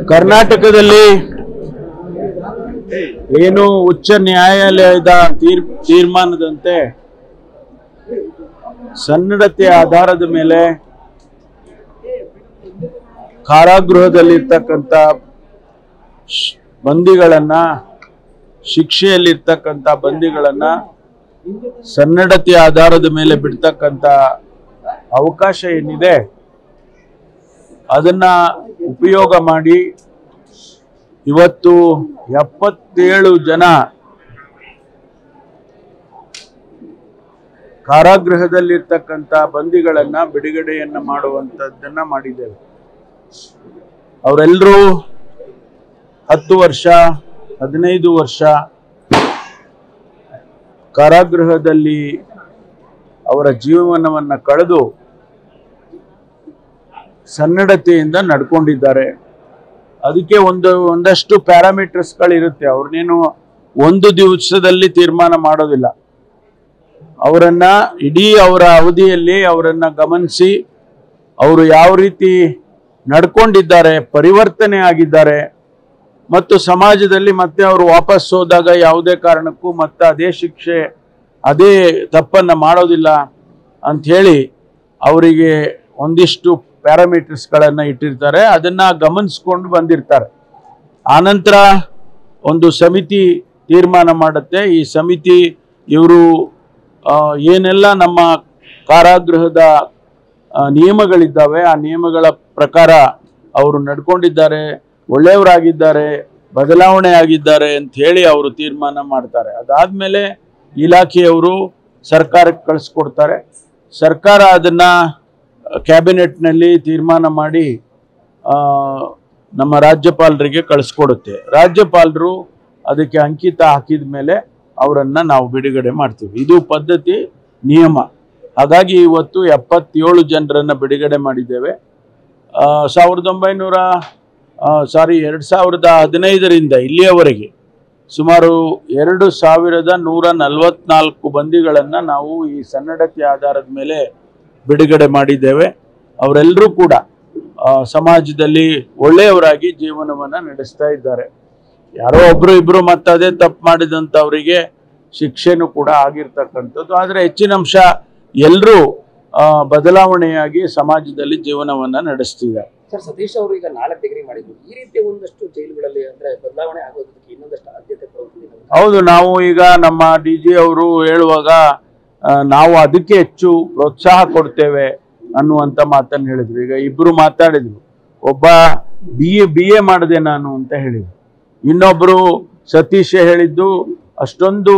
ಕರ್ನಾಟಕದಲ್ಲಿ ಏನು ಉಚ್ಚ ನ್ಯಾಯಾಲಯದ ತೀರ್ಮಾನದಂತೆ ಸನ್ನಡತೆಯ ಆಧಾರದ ಮೇಲೆ ಕಾರಾಗೃಹದಲ್ಲಿರ್ತಕ್ಕಂಥ ಬಂದಿಗಳನ್ನ ಶಿಕ್ಷೆಯಲ್ಲಿರ್ತಕ್ಕಂಥ ಬಂದಿಗಳನ್ನ ಸನ್ನಡತೆಯ ಆಧಾರದ ಮೇಲೆ ಬಿಡ್ತಕ್ಕಂಥ ಅವಕಾಶ ಏನಿದೆ ಅದನ್ನ ಉಪಯೋಗ ಮಾಡಿ ಇವತ್ತು 77 ಜನ ಕಾರಾಗೃಹದಲ್ಲಿರ್ತಕ್ಕಂಥ ಬಂದಿಗಳನ್ನ ಬಿಡುಗಡೆಯನ್ನ ಮಾಡುವಂತದ್ದನ್ನ ಮಾಡಿದ್ದೇವೆ. ಅವರೆಲ್ಲರೂ 10 ವರ್ಷ 15 ವರ್ಷ ಕಾರಾಗೃಹದಲ್ಲಿ ಅವರ ಜೀವನವನ್ನ ಕಳೆದು ಸನ್ನಡತೆಯಿಂದ ನಡ್ಕೊಂಡಿದ್ದಾರೆ. ಅದಕ್ಕೆ ಒಂದಷ್ಟು ಪ್ಯಾರಾಮೀಟರ್ಸ್ಗಳಿರುತ್ತೆ. ಅವ್ರನ್ನೇನು ಒಂದು ದಿವಸದಲ್ಲಿ ತೀರ್ಮಾನ ಮಾಡೋದಿಲ್ಲ. ಅವರನ್ನ ಇಡೀ ಅವರ ಅವಧಿಯಲ್ಲಿ ಅವರನ್ನ ಗಮನಿಸಿ ಅವರು ಯಾವ ರೀತಿ ನಡ್ಕೊಂಡಿದ್ದಾರೆ, ಪರಿವರ್ತನೆ ಆಗಿದ್ದಾರೆ ಮತ್ತು ಸಮಾಜದಲ್ಲಿ ಮತ್ತೆ ಅವರು ವಾಪಸ್ ಹೋದಾಗ ಯಾವುದೇ ಕಾರಣಕ್ಕೂ ಮತ್ತೆ ಅದೇ ಶಿಕ್ಷೆ ಅದೇ ತಪ್ಪನ್ನು ಮಾಡೋದಿಲ್ಲ ಅಂಥೇಳಿ ಅವರಿಗೆ ಒಂದಿಷ್ಟು ಪ್ಯಾರಾಮೀಟರ್ಸ್ಗಳನ್ನು ಇಟ್ಟಿರ್ತಾರೆ. ಅದನ್ನು ಗಮನಿಸ್ಕೊಂಡು ಬಂದಿರ್ತಾರೆ. ಆನಂತರ ಒಂದು ಸಮಿತಿ ತೀರ್ಮಾನ ಮಾಡುತ್ತೆ. ಈ ಸಮಿತಿ ಇವರು ಏನೆಲ್ಲ ನಮ್ಮ ಕಾರಾಗೃಹದ ನಿಯಮಗಳಿದ್ದಾವೆ ಆ ನಿಯಮಗಳ ಪ್ರಕಾರ ಅವರು ನಡ್ಕೊಂಡಿದ್ದಾರೆ, ಒಳ್ಳೆಯವರಾಗಿದ್ದಾರೆ, ಬದಲಾವಣೆ ಆಗಿದ್ದಾರೆ ಅಂತ ಹೇಳಿ ಅವರು ತೀರ್ಮಾನ ಮಾಡ್ತಾರೆ. ಅದಾದಮೇಲೆ ಇಲಾಖೆಯವರು ಸರ್ಕಾರಕ್ಕೆ ಕಳಿಸ್ಕೊಡ್ತಾರೆ. ಸರ್ಕಾರ ಅದನ್ನು ಕ್ಯಾಬಿನೆಟ್ನಲ್ಲಿ ತೀರ್ಮಾನ ಮಾಡಿ ನಮ್ಮ ರಾಜ್ಯಪಾಲರಿಗೆ ಕಳಿಸ್ಕೊಡುತ್ತೆ. ರಾಜ್ಯಪಾಲರು ಅದಕ್ಕೆ ಅಂಕಿತ ಹಾಕಿದ ಮೇಲೆ ಅವರನ್ನು ನಾವು ಬಿಡುಗಡೆ ಮಾಡ್ತೀವಿ. ಇದು ಪದ್ಧತಿ, ನಿಯಮ. ಹಾಗಾಗಿ ಇವತ್ತು 77 ಜನರನ್ನು ಬಿಡುಗಡೆ ಮಾಡಿದ್ದೇವೆ. 2015ರಿಂದ ಇಲ್ಲಿಯವರೆಗೆ ಸುಮಾರು 2144 ಬಂದಿಗಳನ್ನು ನಾವು ಈ ಸನ್ನಡತೆ ಆಧಾರದ ಮೇಲೆ ಬಿಡುಗಡೆ ಮಾಡಿದ್ದೇವೆ. ಅವರೆಲ್ಲರೂ ಕೂಡ ಸಮಾಜದಲ್ಲಿ ಒಳ್ಳೆಯವರಾಗಿ ಜೀವನವನ್ನು ನಡೆಸ್ತಾ ಇದ್ದಾರೆ. ಯಾರೋ ಒಬ್ರು ಇಬ್ರು ಮತ್ತೆ ಅದೇ ತಪ್ಪು ಮಾಡಿದಂಥವರಿಗೆ ಶಿಕ್ಷೆನೂ ಕೂಡ ಆಗಿರ್ತಕ್ಕಂಥದ್ದು. ಆದರೆ ಹೆಚ್ಚಿನ ಅಂಶ ಎಲ್ಲರೂ ಬದಲಾವಣೆಯಾಗಿ ಸಮಾಜದಲ್ಲಿ ಜೀವನವನ್ನು ನಡೆಸ್ತಿದ್ದಾರೆ. ಸರ್, ಸತೀಶ್ ಅವರು ಈಗ 4 ಡಿಗ್ರಿ ಮಾಡಿದ್ರು. ಈ ರೀತಿಯ ಒಂದಷ್ಟು ಜೈಲುಗಳಲ್ಲಿ ಅಂದ್ರೆ ಬದಲಾವಣೆ ಆಗೋದಕ್ಕೆ ಇನ್ನೊಂದಷ್ಟು ಆದ್ಯತೆ ಕೊಡ್ತೀವಿ. ಹೌದು, ನಾವು ಈಗ ನಮ್ಮ DG ಅವರು ಹೇಳುವಾಗ ನಾವು ಅದಕ್ಕೆ ಹೆಚ್ಚು ಪ್ರೋತ್ಸಾಹ ಕೊಡ್ತೇವೆ ಅನ್ನುವಂಥ ಮಾತನ್ನು ಹೇಳಿದ್ರು. ಈಗ ಇಬ್ರು ಮಾತಾಡಿದ್ರು. ಒಬ್ಬ BA ಮಾಡಿದೆ ನಾನು ಅಂತ ಹೇಳಿದ್ರು. ಇನ್ನೊಬ್ರು ಸತೀಶ್ ಹೇಳಿದ್ದು ಅಷ್ಟೊಂದು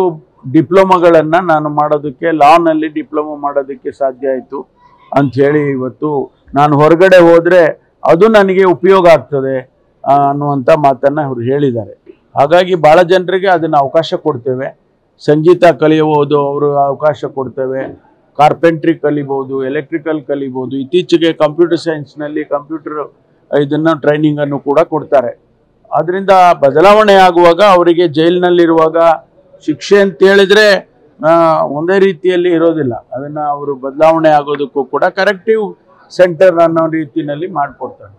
ಡಿಪ್ಲೊಮಾಗಳನ್ನ ನಾನು ಮಾಡೋದಕ್ಕೆ, ಲಾನಲ್ಲಿ ಡಿಪ್ಲೊಮಾ ಮಾಡೋದಕ್ಕೆ ಸಾಧ್ಯ ಆಯಿತು ಅಂಥೇಳಿ ಇವತ್ತು ನಾನು ಹೊರಗಡೆ ಹೋದರೆ ಅದು ನನಗೆ ಉಪಯೋಗ ಆಗ್ತದೆ ಅನ್ನುವಂಥ ಮಾತನ್ನು ಅವರು ಹೇಳಿದ್ದಾರೆ. ಹಾಗಾಗಿ ಭಾಳ ಜನರಿಗೆ ಅದನ್ನು ಅವಕಾಶ ಕೊಡ್ತೇವೆ. ಸಂಗೀತ ಕಲಿಯಬಹುದು, ಅವರು ಅವಕಾಶ ಕೊಡ್ತೇವೆ. ಕಾರ್ಪೆಂಟ್ರಿ ಕಲಿಬಹುದು, ಎಲೆಕ್ಟ್ರಿಕಲ್ ಕಲಿಬಹುದು. ಇತ್ತೀಚೆಗೆ ಕಂಪ್ಯೂಟರ್ ಸೈನ್ಸ್ನಲ್ಲಿ ಕಂಪ್ಯೂಟರ್ ಇದನ್ನು ಟ್ರೈನಿಂಗನ್ನು ಕೂಡ ಕೊಡ್ತಾರೆ. ಅದರಿಂದ ಬದಲಾವಣೆ ಆಗುವಾಗ ಅವರಿಗೆ ಜೈಲಿನಲ್ಲಿರುವಾಗ ಶಿಕ್ಷೆ ಅಂತ ಹೇಳಿದರೆ ಒಂದೇ ರೀತಿಯಲ್ಲಿ ಇರೋದಿಲ್ಲ. ಅದನ್ನು ಅವರು ಬದಲಾವಣೆ ಆಗೋದಕ್ಕೂ ಕೂಡ ಕರೆಕ್ಟಿವ್ ಸೆಂಟರ್ ಅನ್ನೋ ರೀತಿಯಲ್ಲಿ ಮಾಡಿಕೊಡ್ತಾರೆ.